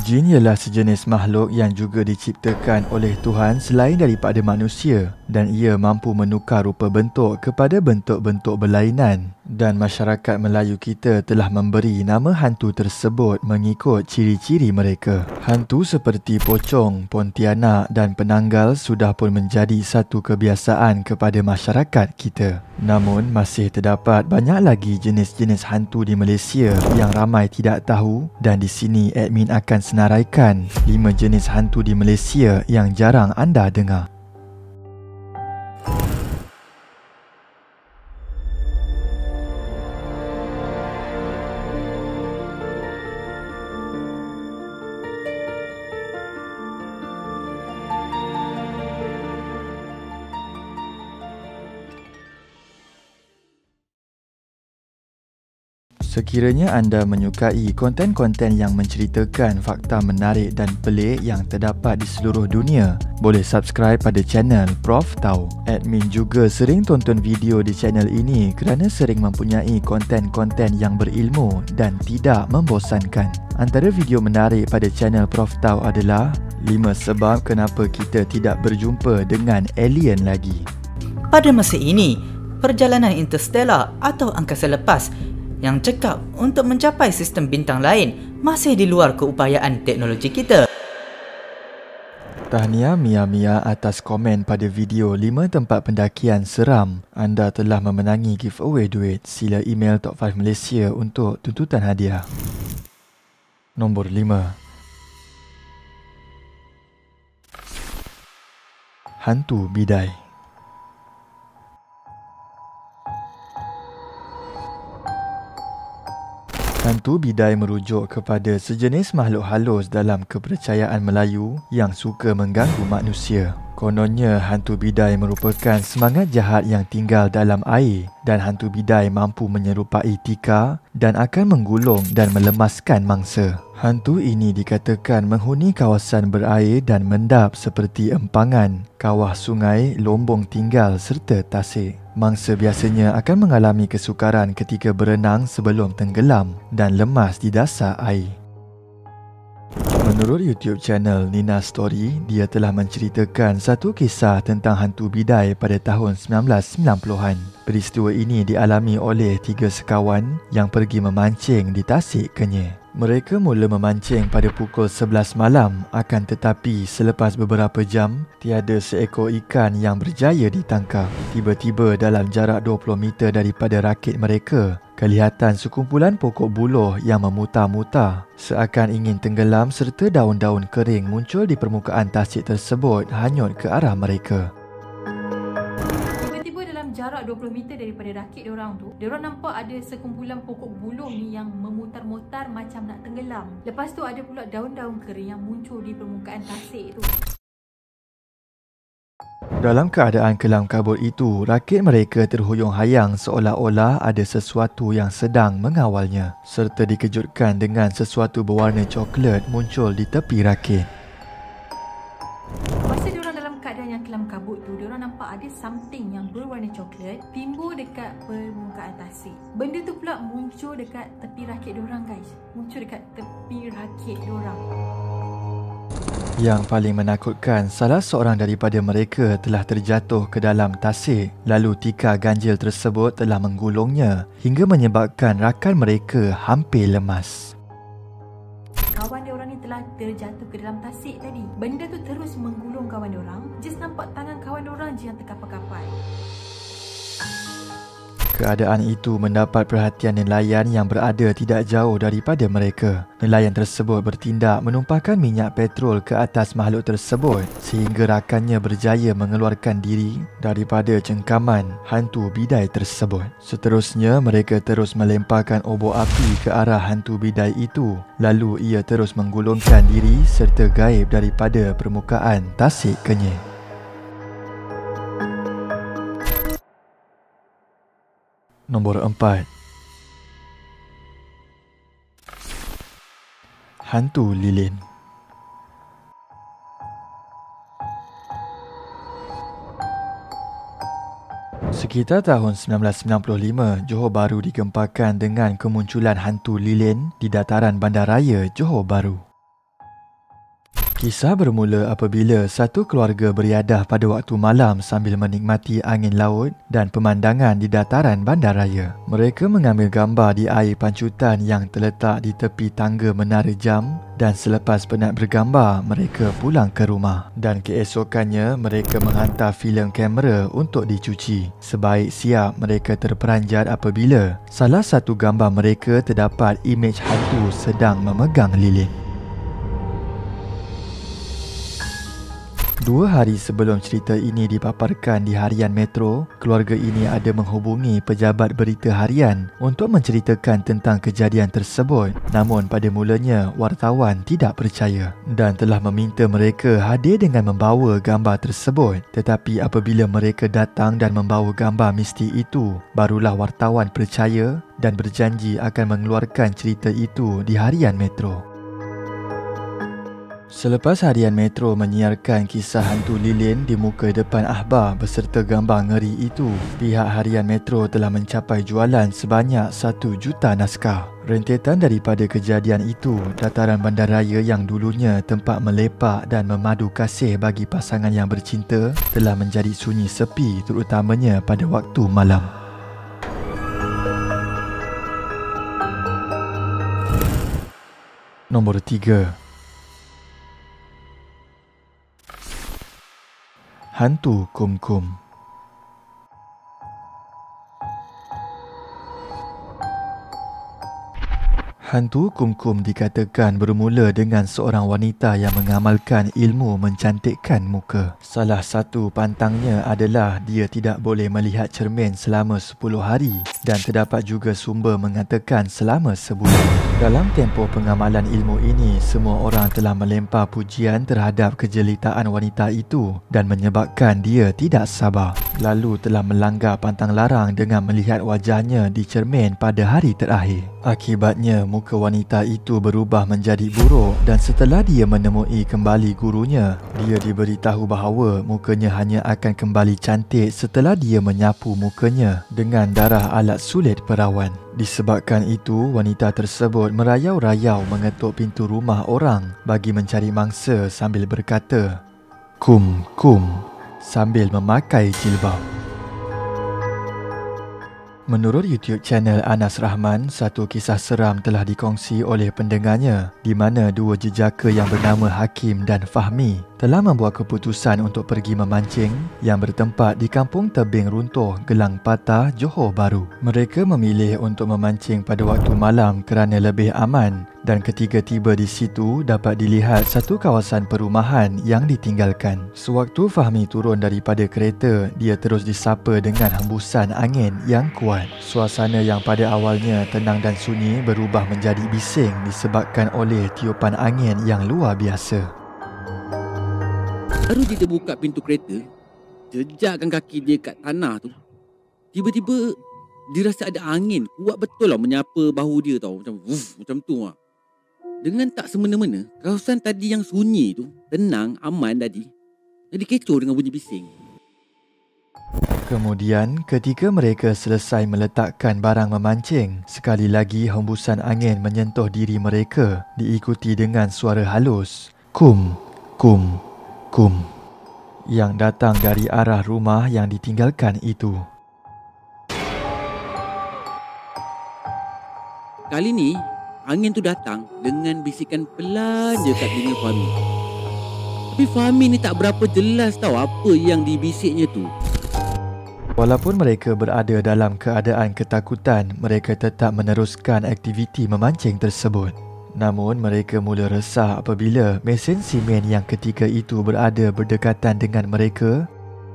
Jin ialah sejenis makhluk yang juga diciptakan oleh Tuhan selain daripada manusia, dan ia mampu menukar rupa bentuk kepada bentuk-bentuk berlainan. Dan masyarakat Melayu kita telah memberi nama hantu tersebut mengikut ciri-ciri mereka. Hantu seperti pocong, pontianak dan penanggal sudah pun menjadi satu kebiasaan kepada masyarakat kita. Namun masih terdapat banyak lagi jenis-jenis hantu di Malaysia yang ramai tidak tahu, dan di sini admin akan senaraikan 5 jenis hantu di Malaysia yang jarang anda dengar. Sekiranya anda menyukai konten-konten yang menceritakan fakta menarik dan pelik yang terdapat di seluruh dunia, boleh subscribe pada channel Prof Tau. Admin juga sering tonton video di channel ini kerana sering mempunyai konten-konten yang berilmu dan tidak membosankan. Antara video menarik pada channel Prof Tau adalah 5 sebab kenapa kita tidak berjumpa dengan alien lagi. Pada masa ini, perjalanan interstellar atau angkasa lepas yang cekap untuk mencapai sistem bintang lain masih di luar keupayaan teknologi kita. Tahniah Mia atas komen pada video 5 tempat pendakian seram. Anda telah memenangi giveaway duit. Sila email Top 5 Malaysia untuk tuntutan hadiah. Nombor 5. Hantu bidai. Hantu bidai merujuk kepada sejenis makhluk halus dalam kepercayaan Melayu yang suka mengganggu manusia. Kononnya, hantu bidai merupakan semangat jahat yang tinggal dalam air, dan hantu bidai mampu menyerupai tika dan akan menggulung dan melemaskan mangsa. Hantu ini dikatakan menghuni kawasan berair dan mendap seperti empangan, kawah sungai, lombong tinggal serta tasik. Mangsa biasanya akan mengalami kesukaran ketika berenang sebelum tenggelam dan lemas di dasar air. Menurut YouTube channel Nina Story, dia telah menceritakan satu kisah tentang hantu bidai pada tahun 1990-an. Peristiwa ini dialami oleh 3 sekawan yang pergi memancing di Tasik Kenyir. Mereka mula memancing pada pukul 11 malam, akan tetapi selepas beberapa jam, tiada seekor ikan yang berjaya ditangkap. Tiba-tiba dalam jarak 20 meter daripada rakit mereka, kelihatan sekumpulan pokok buluh yang memutar-mutar, seakan ingin tenggelam, serta daun-daun kering muncul di permukaan tasik tersebut hanyut ke arah mereka. Jarak 20 meter daripada rakit diorang tu, diorang nampak ada sekumpulan pokok buluh ni yang memutar-mutar macam nak tenggelam. Lepas tu ada pula daun-daun kering yang muncul di permukaan tasik tu. Dalam keadaan kelam kabut itu, rakit mereka terhuyung hayang seolah-olah ada sesuatu yang sedang mengawalnya, serta dikejutkan dengan sesuatu berwarna coklat muncul di tepi rakit. Masa diorang dalam keadaan yang kelam kabut tu, diorang nampak ada something yang berwarna coklat timbul dekat permukaan tasik. Benda tu pula muncul dekat tepi rakit diorang, guys. Muncul dekat tepi rakit diorang. Yang paling menakutkan, salah seorang daripada mereka telah terjatuh ke dalam tasik, lalu tika ganjil tersebut telah menggulungnya hingga menyebabkan rakan mereka hampir lemas. Kawan diorang ni telah terjatuh ke dalam tasik tadi. Benda tu terus menggulung kawan diorang. Just nampak tangan kawan diorang je yang terkapar-kapar. Keadaan itu mendapat perhatian nelayan yang berada tidak jauh daripada mereka. Nelayan tersebut bertindak menumpahkan minyak petrol ke atas makhluk tersebut sehingga rakannya berjaya mengeluarkan diri daripada cengkaman hantu bidai tersebut. Seterusnya, mereka terus melemparkan obor api ke arah hantu bidai itu. Lalu ia terus menggulungkan diri serta gaib daripada permukaan Tasik Kenyir. Nombor 4. Hantu lilin. Sekitar tahun 1995, Johor Bahru digempakan dengan kemunculan hantu lilin di dataran bandaraya Johor Bahru. Kisah bermula apabila satu keluarga beriadah pada waktu malam sambil menikmati angin laut dan pemandangan di dataran bandaraya. Mereka mengambil gambar di air pancutan yang terletak di tepi tangga menara jam dan selepas penat bergambar, mereka pulang ke rumah. Dan keesokannya, mereka menghantar filem kamera untuk dicuci. Sebaik siap, mereka terperanjat apabila salah satu gambar mereka terdapat imej hantu sedang memegang lilin. 2 hari sebelum cerita ini dipaparkan di harian Metro, keluarga ini ada menghubungi pejabat berita harian untuk menceritakan tentang kejadian tersebut. Namun pada mulanya, wartawan tidak percaya dan telah meminta mereka hadir dengan membawa gambar tersebut. Tetapi apabila mereka datang dan membawa gambar misti itu, barulah wartawan percaya dan berjanji akan mengeluarkan cerita itu di harian Metro. Selepas harian Metro menyiarkan kisah hantu lilin di muka depan akhbar beserta gambar ngeri itu, pihak harian Metro telah mencapai jualan sebanyak 1 juta naskah. Rentetan daripada kejadian itu, dataran bandaraya yang dulunya tempat melepak dan memadu kasih bagi pasangan yang bercinta telah menjadi sunyi sepi, terutamanya pada waktu malam. Nombor 3. Hantu Kum-Kum. Hantu Kum-Kum dikatakan bermula dengan seorang wanita yang mengamalkan ilmu mencantikkan muka. Salah satu pantangnya adalah dia tidak boleh melihat cermin selama 10 hari dan terdapat juga sumber mengatakan selama sebulan. Dalam tempoh pengamalan ilmu ini, semua orang telah melempar pujian terhadap kejelitaan wanita itu dan menyebabkan dia tidak sabar. Lalu telah melanggar pantang larang dengan melihat wajahnya di cermin pada hari terakhir. Akibatnya, muka wanita itu berubah menjadi buruk dan setelah dia menemui kembali gurunya, dia diberitahu bahawa mukanya hanya akan kembali cantik setelah dia menyapu mukanya dengan darah alat sulit perawan. Disebabkan itu, wanita tersebut merayau-rayau mengetuk pintu rumah orang bagi mencari mangsa sambil berkata, "Kum, kum," sambil memakai jilbab. Menurut YouTube channel Anas Rahman, satu kisah seram telah dikongsi oleh pendengarnya di mana 2 jejaka yang bernama Hakim dan Fahmi telah membuat keputusan untuk pergi memancing yang bertempat di Kampung Tebing Runtuh, Gelang Patah, Johor Bahru. Mereka memilih untuk memancing pada waktu malam kerana lebih aman dan ketika tiba di situ dapat dilihat satu kawasan perumahan yang ditinggalkan. Sewaktu Fahmi turun daripada kereta, dia terus disapa dengan hembusan angin yang kuat. Suasana yang pada awalnya tenang dan sunyi berubah menjadi bising disebabkan oleh tiupan angin yang luar biasa. Baru dia buka pintu kereta, jejakkan kaki dia kat tanah tu, tiba-tiba dia rasa ada angin kuat betul lah menyapa bahu dia tau. Macam wuf, macam tu lah. Dengan tak semena-mena, kawasan tadi yang sunyi tu, tenang, aman tadi, jadi kecoh dengan bunyi bising. Kemudian, ketika mereka selesai meletakkan barang memancing, sekali lagi hembusan angin menyentuh diri mereka, diikuti dengan suara halus, "Kum, kum, kum," yang datang dari arah rumah yang ditinggalkan itu. Kali ni, angin tu datang dengan bisikan pelan je kat telinga Fahmi. Tapi Fahmi ni tak berapa jelas tahu apa yang dibisiknya tu. Walaupun mereka berada dalam keadaan ketakutan, mereka tetap meneruskan aktiviti memancing tersebut. Namun mereka mula resah apabila mesin simen yang ketika itu berada berdekatan dengan mereka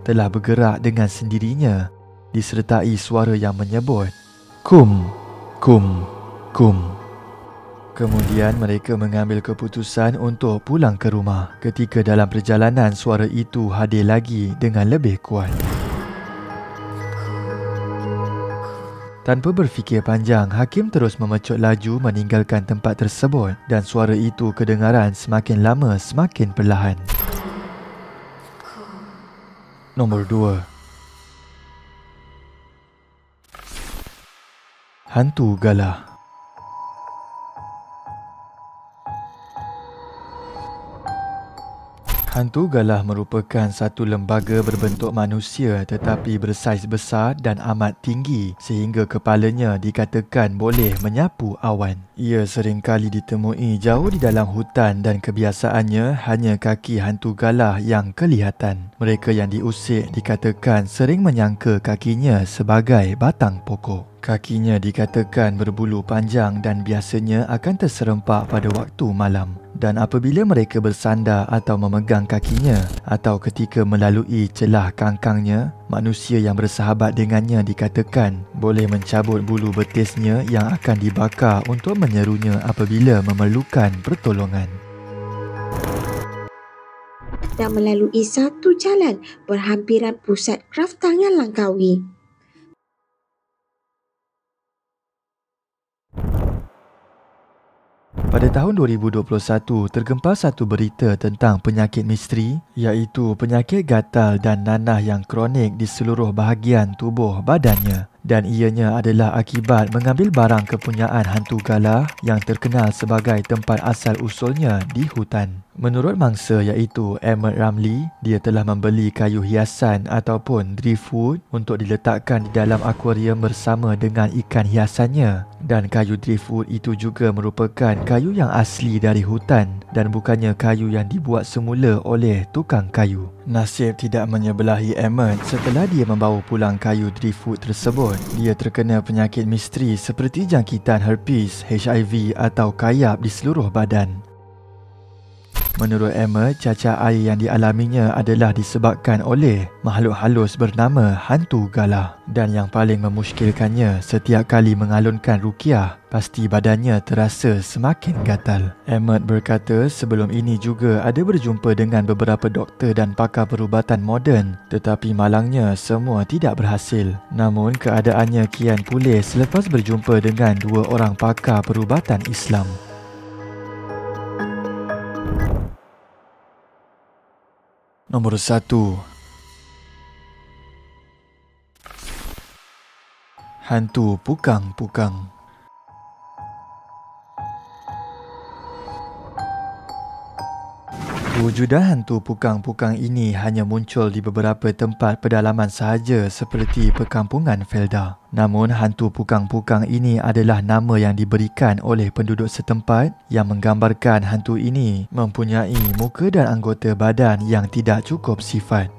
telah bergerak dengan sendirinya disertai suara yang menyebut, "Kum, kum, kum." Kemudian mereka mengambil keputusan untuk pulang ke rumah. Ketika dalam perjalanan, suara itu hadir lagi dengan lebih kuat. Tanpa berfikir panjang, Hakim terus memecut laju meninggalkan tempat tersebut dan suara itu kedengaran semakin lama semakin perlahan. Nombor 2. Hantu Galah. Hantu galah merupakan satu lembaga berbentuk manusia tetapi bersaiz besar dan amat tinggi sehingga kepalanya dikatakan boleh menyapu awan. Ia seringkali ditemui jauh di dalam hutan dan kebiasaannya hanya kaki hantu galah yang kelihatan. Mereka yang diusik dikatakan sering menyangka kakinya sebagai batang pokok. Kakinya dikatakan berbulu panjang dan biasanya akan terserempak pada waktu malam. Dan apabila mereka bersandar atau memegang kakinya atau ketika melalui celah kangkangnya, manusia yang bersahabat dengannya dikatakan boleh mencabut bulu betisnya yang akan dibakar untuk menyerunya apabila memerlukan pertolongan. Dan melalui satu jalan berhampiran pusat kraftangan Langkawi. Pada tahun 2021, tergempar satu berita tentang penyakit misteri iaitu penyakit gatal dan nanah yang kronik di seluruh bahagian tubuh badannya. Dan ianya adalah akibat mengambil barang kepunyaan hantu galah yang terkenal sebagai tempat asal usulnya di hutan. Menurut mangsa iaitu Emmett Ramlee, dia telah membeli kayu hiasan ataupun driftwood untuk diletakkan di dalam akuarium bersama dengan ikan hiasannya. Dan kayu driftwood itu juga merupakan kayu yang asli dari hutan dan bukannya kayu yang dibuat semula oleh tukang kayu. Nasib tidak menyebelahi Emmett setelah dia membawa pulang kayu driftwood tersebut. Dia terkena penyakit misteri seperti jangkitan herpes, HIV atau kayap di seluruh badan. Menurut Emmett, cacar air yang dialaminya adalah disebabkan oleh makhluk halus bernama hantu galah. Dan yang paling memuskilkannya, setiap kali mengalunkan ruqyah, pasti badannya terasa semakin gatal. Emmett berkata sebelum ini juga ada berjumpa dengan beberapa doktor dan pakar perubatan moden, tetapi malangnya semua tidak berhasil. Namun keadaannya kian pulih selepas berjumpa dengan dua orang pakar perubatan Islam. Nombor 1. Hantu pukang-pukang. Kewujudan hantu pukang-pukang ini hanya muncul di beberapa tempat pedalaman sahaja seperti perkampungan Felda. Namun hantu pukang-pukang ini adalah nama yang diberikan oleh penduduk setempat yang menggambarkan hantu ini mempunyai muka dan anggota badan yang tidak cukup sifat.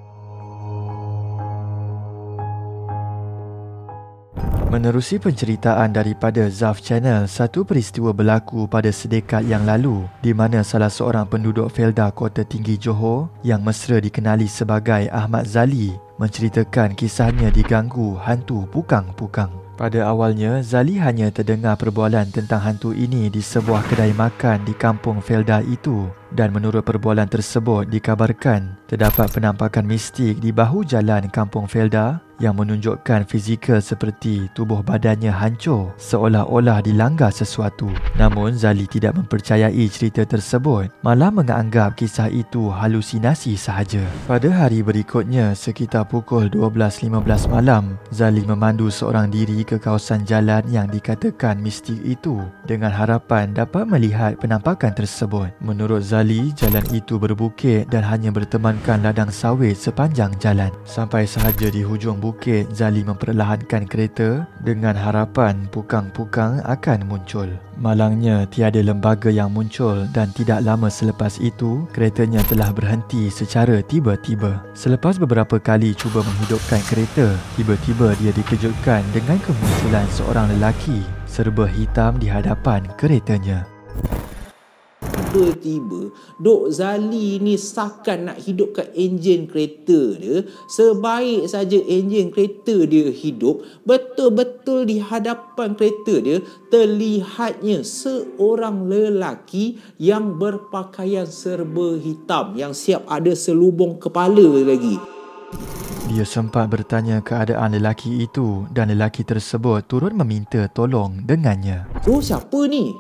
Menerusi penceritaan daripada Zaf Channel, satu peristiwa berlaku pada sedekat yang lalu di mana salah seorang penduduk Felda Kota Tinggi Johor yang mesra dikenali sebagai Ahmad Zali menceritakan kisahnya diganggu hantu pukang-pukang. Pada awalnya, Zali hanya terdengar perbualan tentang hantu ini di sebuah kedai makan di kampung Felda itu dan menurut perbualan tersebut dikabarkan terdapat penampakan mistik di bahu jalan kampung Felda yang menunjukkan fizikal seperti tubuh badannya hancur seolah-olah dilanggar sesuatu. Namun Zali tidak mempercayai cerita tersebut, malah menganggap kisah itu halusinasi sahaja. Pada hari berikutnya sekitar pukul 12.15 malam, Zali memandu seorang diri ke kawasan jalan yang dikatakan mistik itu dengan harapan dapat melihat penampakan tersebut. Menurut Zali, jalan itu berbukit dan hanya bertemankan ladang sawit sepanjang jalan. Sampai sahaja di hujung bukit, Zali memperlahankan kereta dengan harapan pukang-pukang akan muncul. Malangnya tiada lembaga yang muncul dan tidak lama selepas itu, keretanya telah berhenti secara tiba-tiba. Selepas beberapa kali cuba menghidupkan kereta, tiba-tiba dia dikejutkan dengan kemunculan seorang lelaki serba hitam di hadapan keretanya. Tiba-tiba Dok Zali ni sakan nak hidupkan enjin kereta dia. Sebaik saja enjin kereta dia hidup, betul-betul di hadapan kereta dia terlihatnya seorang lelaki yang berpakaian serba hitam, yang siap ada selubung kepala lagi. Dia sempat bertanya keadaan lelaki itu dan lelaki tersebut turut meminta tolong dengannya. Oh, siapa ni?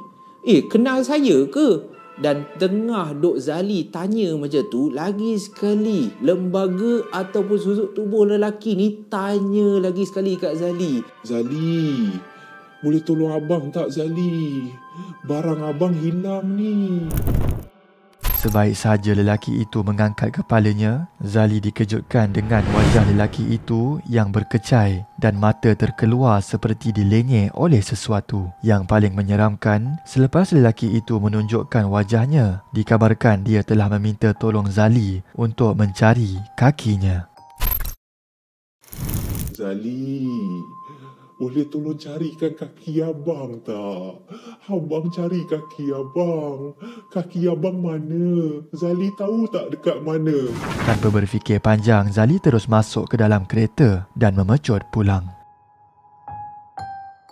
Kenal saya ke? Dan tengah Dok Zali tanya macam tu, lagi sekali lembaga ataupun susuk tubuh lelaki ni tanya lagi sekali kat Zali. Zali, boleh tolong abang tak Zali? Barang abang hilang ni. Sebaik sahaja lelaki itu mengangkat kepalanya, Zali dikejutkan dengan wajah lelaki itu yang berkecai dan mata terkeluar seperti dilenyek oleh sesuatu. Yang paling menyeramkan, selepas lelaki itu menunjukkan wajahnya, dikabarkan dia telah meminta tolong Zali untuk mencari kakinya. Zali, boleh tolong carikan kaki abang tak? Abang cari kaki abang. Kaki abang mana? Zali tahu tak dekat mana? Tanpa berfikir panjang, Zali terus masuk ke dalam kereta dan memecut pulang.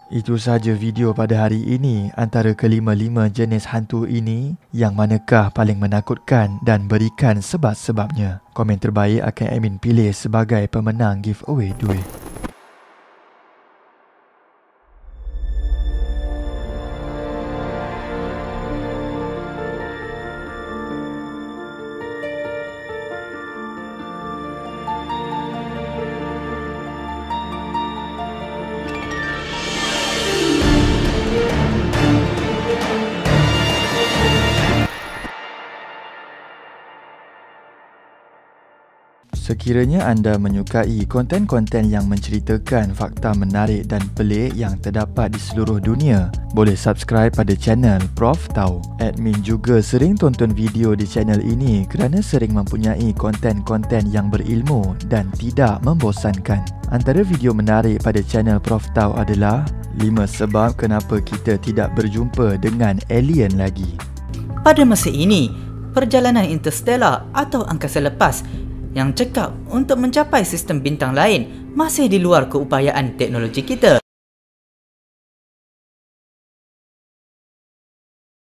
Itu sahaja video pada hari ini. Antara kelima-lima jenis hantu ini, yang manakah paling menakutkan dan berikan sebab-sebabnya? Komen terbaik akan admin pilih sebagai pemenang giveaway duit. Sekiranya anda menyukai konten-konten yang menceritakan fakta menarik dan pelik yang terdapat di seluruh dunia, boleh subscribe pada channel Prof Tau. Admin juga sering tonton video di channel ini kerana sering mempunyai konten-konten yang berilmu dan tidak membosankan. Antara video menarik pada channel Prof Tau adalah 5 sebab kenapa kita tidak berjumpa dengan alien lagi. Pada masa ini, perjalanan interstellar atau angkasa lepas yang cekap untuk mencapai sistem bintang lain masih di luar keupayaan teknologi kita.